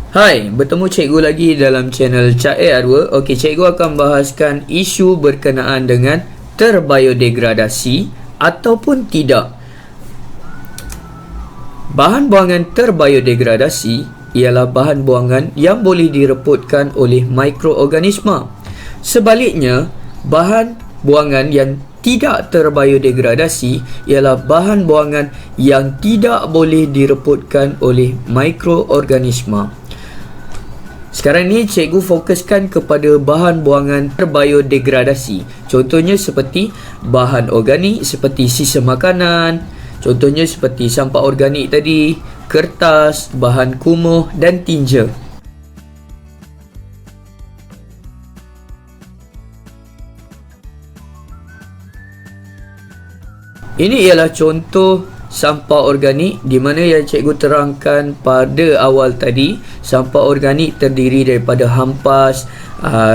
Hai, bertemu cikgu lagi dalam channel Cak Arwa. Okey, cikgu akan bahaskan isu berkenaan dengan terbiodegradasi ataupun tidak. Bahan buangan terbiodegradasi ialah bahan buangan yang boleh direputkan oleh mikroorganisma. Sebaliknya, bahan buangan yang tidak terbiodegradasi ialah bahan buangan yang tidak boleh direputkan oleh mikroorganisma. Sekarang ni cikgu fokuskan kepada bahan buangan terbiodegradasi. Contohnya seperti bahan organik seperti sisa makanan, contohnya seperti sampah organik tadi, kertas, bahan kumuh dan tinja. Ini ialah contoh sampah organik di mana yang cikgu terangkan pada awal tadi. Sampah organik terdiri daripada hampas,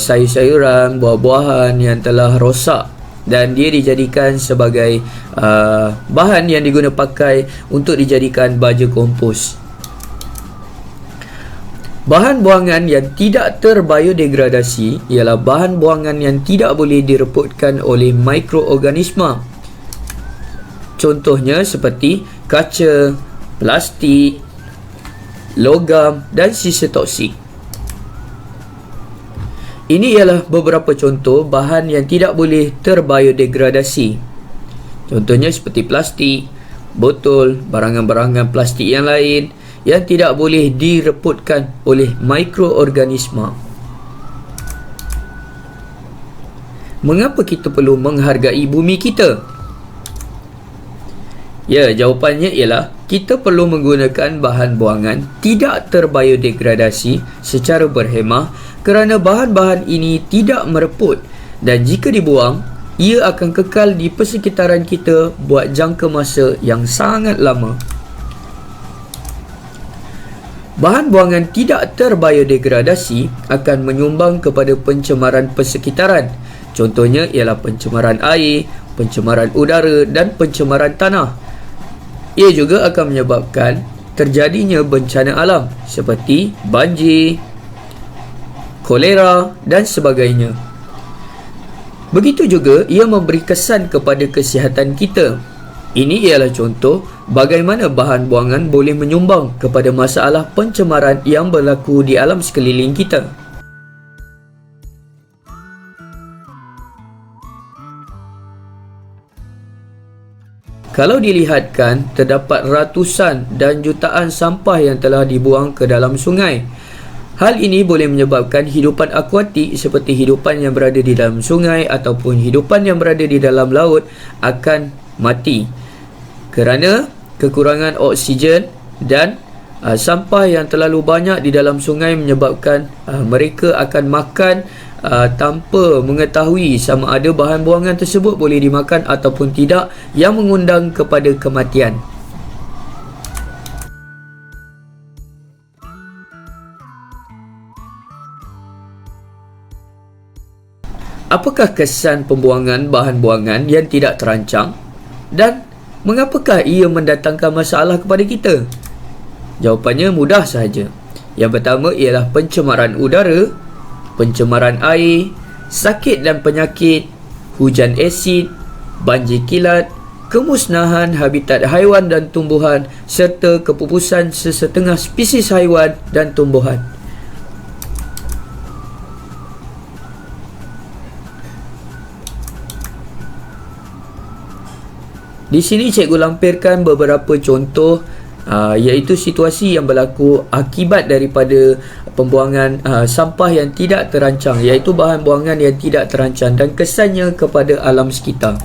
sayur-sayuran, buah-buahan yang telah rosak dan dia dijadikan sebagai bahan yang diguna pakai untuk dijadikan baja kompos. Bahan buangan yang tidak terbiodegradasi ialah bahan buangan yang tidak boleh direputkan oleh mikroorganisma. Contohnya seperti kaca, plastik, logam dan sisa toksik. Ini ialah beberapa contoh bahan yang tidak boleh terbiodegradasi. Contohnya seperti plastik, botol, barangan-barangan plastik yang lain yang tidak boleh direputkan oleh mikroorganisma. Mengapa kita perlu menghargai bumi kita? Ya, jawapannya ialah kita perlu menggunakan bahan buangan tidak terbiodegradasi secara berhemah kerana bahan-bahan ini tidak mereput dan jika dibuang, ia akan kekal di persekitaran kita buat jangka masa yang sangat lama. Bahan buangan tidak terbiodegradasi akan menyumbang kepada pencemaran persekitaran. Contohnya ialah pencemaran air, pencemaran udara dan pencemaran tanah. Ia juga akan menyebabkan terjadinya bencana alam seperti banjir, kolera dan sebagainya. Begitu juga ia memberi kesan kepada kesihatan kita. Ini ialah contoh bagaimana bahan buangan boleh menyumbang kepada masalah pencemaran yang berlaku di alam sekeliling kita. Kalau dilihatkan, terdapat ratusan dan jutaan sampah yang telah dibuang ke dalam sungai. Hal ini boleh menyebabkan hidupan akuatik seperti hidupan yang berada di dalam sungai ataupun hidupan yang berada di dalam laut akan mati kerana kekurangan oksigen dan sampah yang terlalu banyak di dalam sungai menyebabkan mereka akan makan tanpa mengetahui sama ada bahan buangan tersebut boleh dimakan ataupun tidak, yang mengundang kepada kematian. Apakah kesan pembuangan bahan buangan yang tidak terancang dan mengapakah ia mendatangkan masalah kepada kita? Jawapannya mudah sahaja. Yang pertama ialah pencemaran udara, pencemaran air, sakit dan penyakit, hujan asid, banjir kilat, kemusnahan habitat haiwan dan tumbuhan serta kepupusan sesetengah spesies haiwan dan tumbuhan. Di sini cikgu lampirkan beberapa contoh iaitu situasi yang berlaku akibat daripada pembuangan sampah yang tidak terancang, iaitu bahan buangan yang tidak terancang dan kesannya kepada alam sekitar.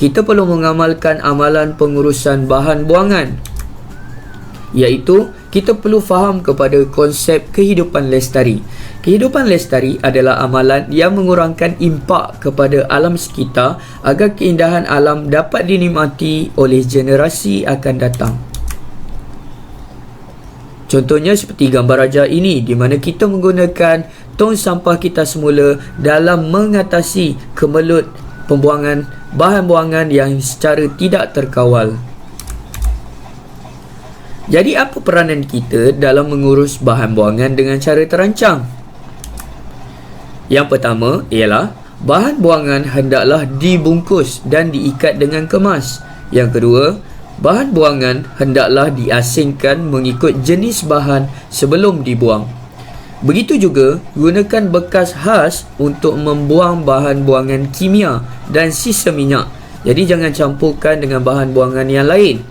Kita perlu mengamalkan amalan pengurusan bahan buangan. iaitu kita perlu faham kepada konsep kehidupan lestari. Kehidupan lestari adalah amalan yang mengurangkan impak kepada alam sekitar agar keindahan alam dapat dinikmati oleh generasi akan datang. Contohnya seperti gambar raja ini, di mana kita menggunakan tong sampah kita semula dalam mengatasi kemelut pembuangan bahan buangan yang secara tidak terkawal. Jadi apa peranan kita dalam mengurus bahan buangan dengan cara terancang? Yang pertama ialah bahan buangan hendaklah dibungkus dan diikat dengan kemas. Yang kedua, bahan buangan hendaklah diasingkan mengikut jenis bahan sebelum dibuang. Begitu juga, gunakan bekas khas untuk membuang bahan buangan kimia dan sisa minyak. Jadi jangan campurkan dengan bahan buangan yang lain.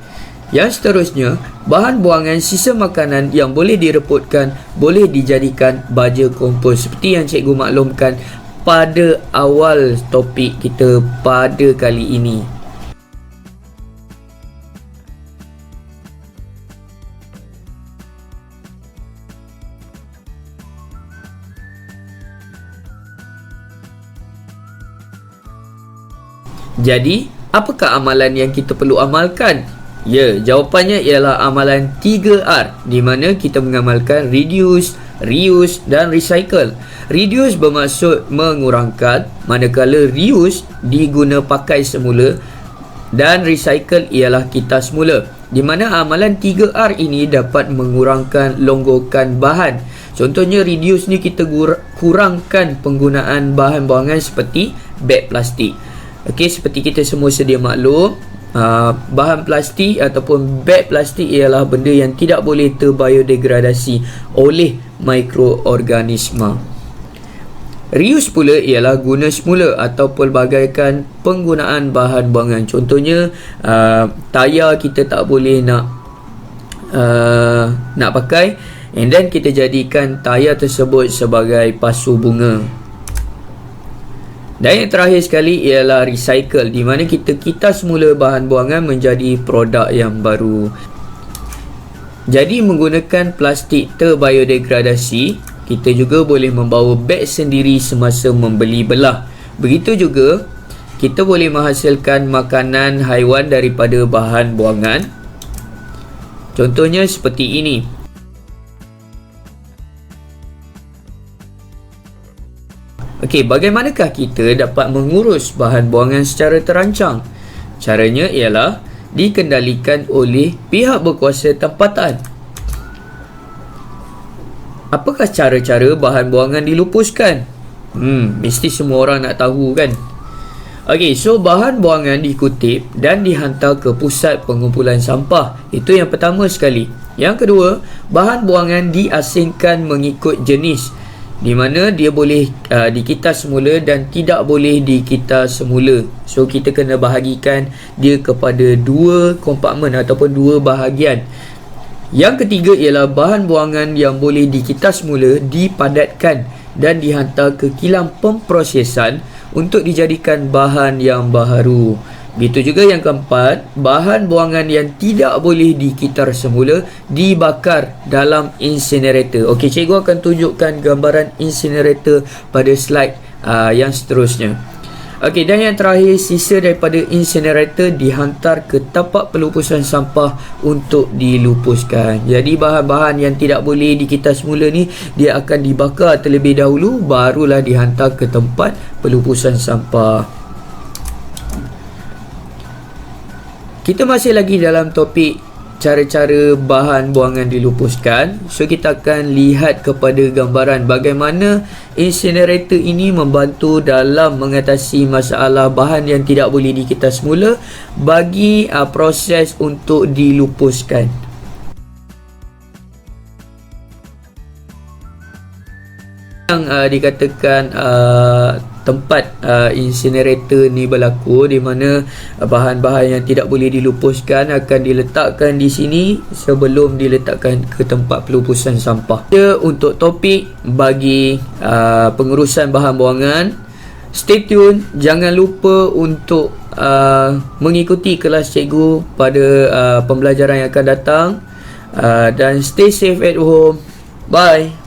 Yang seterusnya, bahan buangan sisa makanan yang boleh direputkan boleh dijadikan baja kompos, seperti yang cikgu maklumkan pada awal topik kita pada kali ini. Jadi, apakah amalan yang kita perlu amalkan? Ya, jawapannya ialah amalan 3R, di mana kita mengamalkan reduce, reuse dan recycle. Reduce bermaksud mengurangkan, manakala reuse diguna pakai semula dan recycle ialah kita semula. Di mana amalan 3R ini dapat mengurangkan longgokan bahan. Contohnya reduce ni kita kurangkan penggunaan bahan buangan seperti beg plastik. Okey, seperti kita semua sedia maklum, bahan plastik ataupun beg plastik ialah benda yang tidak boleh terbiodegradasi oleh mikroorganisma. Reuse pula ialah guna semula atau pelbagaikan penggunaan bahan buangan. Contohnya tayar kita tak boleh nak pakai, and then kita jadikan tayar tersebut sebagai pasu bunga. Dan yang terakhir sekali ialah recycle, di mana kita semula bahan buangan menjadi produk yang baru. Jadi menggunakan plastik terbiodegradasi, kita juga boleh membawa beg sendiri semasa membeli belah. Begitu juga kita boleh menghasilkan makanan haiwan daripada bahan buangan. Contohnya seperti ini. Okey, bagaimanakah kita dapat mengurus bahan buangan secara terancang? Caranya ialah dikendalikan oleh pihak berkuasa tempatan. Apakah cara-cara bahan buangan dilupuskan? Mesti semua orang nak tahu kan? Okey, so bahan buangan dikutip dan dihantar ke pusat pengumpulan sampah. Itu yang pertama sekali. Yang kedua, bahan buangan diasingkan mengikut jenis, di mana dia boleh dikitas semula dan tidak boleh dikitas semula. So kita kena bahagikan dia kepada dua kompartmen ataupun dua bahagian. Yang ketiga ialah bahan buangan yang boleh dikitas semula dipadatkan dan dihantar ke kilang pemprosesan untuk dijadikan bahan yang baharu. Begitu juga yang keempat, bahan buangan yang tidak boleh dikitar semula dibakar dalam incinerator. Okey, cikgu akan tunjukkan gambaran incinerator pada slide yang seterusnya. Okey, dan yang terakhir, sisa daripada incinerator dihantar ke tapak pelupusan sampah untuk dilupuskan. Jadi bahan-bahan yang tidak boleh dikitar semula ni, dia akan dibakar terlebih dahulu, barulah dihantar ke tempat pelupusan sampah. Kita masih lagi dalam topik cara-cara bahan buangan dilupuskan. So kita akan lihat kepada gambaran bagaimana incinerator ini membantu dalam mengatasi masalah bahan yang tidak boleh dikitas semula bagi proses untuk dilupuskan. Yang dikatakan tempat incinerator ni berlaku, di mana bahan-bahan yang tidak boleh dilupuskan akan diletakkan di sini sebelum diletakkan ke tempat pelupusan sampah. Untuk topik bagi pengurusan bahan buangan, stay tune, jangan lupa untuk mengikuti kelas cikgu pada pembelajaran yang akan datang. Dan stay safe at home. Bye.